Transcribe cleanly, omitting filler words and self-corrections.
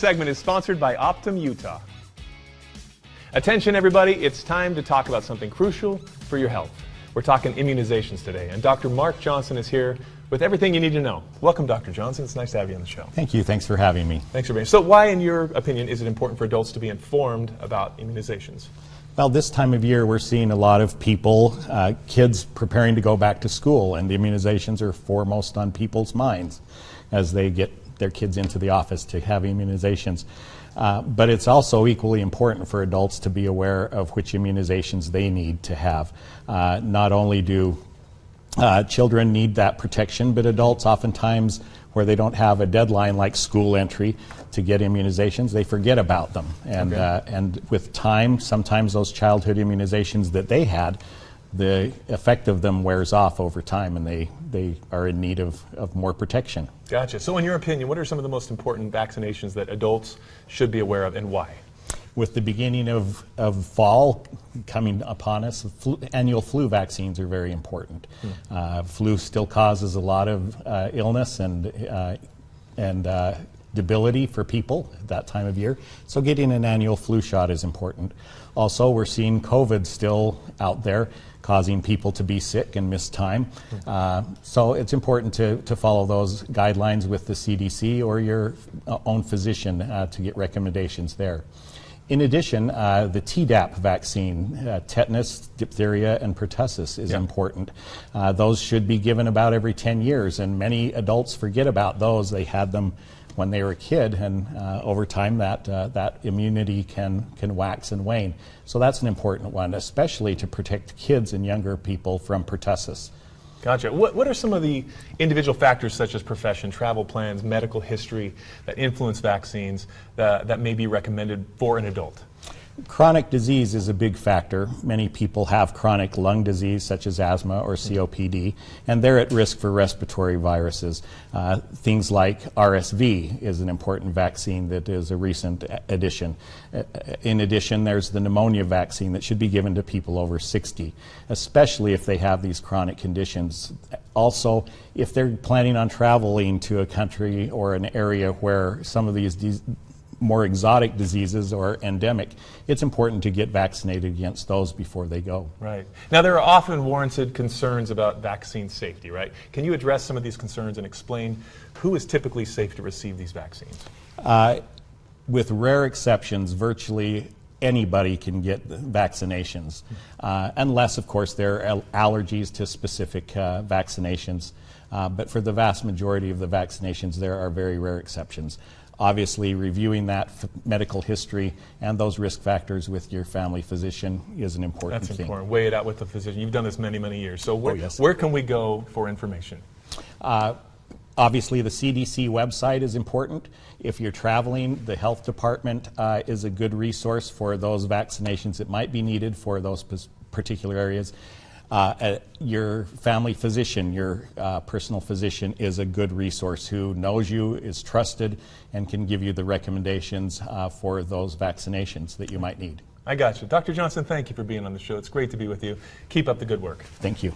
segment is sponsored by Optum Utah. Attention everybody, it's time to talk about something crucial for your health. We're talking immunizations today, and Dr. Mark Johnson is here with everything you need to know. Welcome, Dr. Johnson. It's nice to have you on the show. Thank you. Thanks for having me. Thanks for being here. So why, in your opinion, is it important for adults to be informed about immunizations? Well, this time of year we're seeing a lot of people, kids preparing to go back to school, and the immunizations are foremost on people's minds as they get their kids into the office to have immunizations. But it's also equally important for adults to be aware of which immunizations they need to have. Not only do children need that protection, but adults oftentimes, where they don't have a deadline like school entry to get immunizations, they forget about them. And, and with time, sometimes those childhood immunizations that they had, the effect of them wears off over time, and they are in need of more protection. Gotcha. So in your opinion, what are some of the most important vaccinations that adults should be aware of, and why? With the beginning of fall coming upon us, annual flu vaccines are very important. Flu still causes a lot of illness and debility for people at that time of year, so getting an annual flu shot is important. Also, we're seeing COVID still out there, causing people to be sick and miss time. So it's important to follow those guidelines with the CDC or your own physician to get recommendations there. In addition, the Tdap vaccine, tetanus, diphtheria, and pertussis is important. Those should be given about every 10 years, and many adults forget about those. They had them when they were a kid, and over time that immunity can wax and wane. So that's an important one, especially to protect kids and younger people from pertussis. Gotcha. What are some of the individual factors, such as profession, travel plans, medical history, that influence vaccines that may be recommended for an adult? Chronic disease is a big factor. Many people have chronic lung disease, such as asthma or COPD, and they're at risk for respiratory viruses. Things like RSV is an important vaccine that is a recent addition. In addition, there's the pneumonia vaccine that should be given to people over 60, especially if they have these chronic conditions. Also, if they're planning on traveling to a country or an area where some of these more exotic diseases or endemic, it's important to get vaccinated against those before they go. Right. Now, there are often warranted concerns about vaccine safety, right? Can you address some of these concerns and explain who is typically safe to receive these vaccines? With rare exceptions, virtually anybody can get vaccinations, unless, of course, there are allergies to specific vaccinations. But for the vast majority of the vaccinations, there are very rare exceptions. Obviously, reviewing that medical history and those risk factors with your family physician is an important thing. That's important. Weigh it out with the physician. You've done this many, many years. So where can we go for information? Obviously, the CDC website is important. If you're traveling, the health department is a good resource for those vaccinations that might be needed for those particular areas. Your family physician, your personal physician, is a good resource who knows you, is trusted, and can give you the recommendations for those vaccinations that you might need. I got you. Dr. Johnson, thank you for being on the show. It's great to be with you. Keep up the good work. Thank you.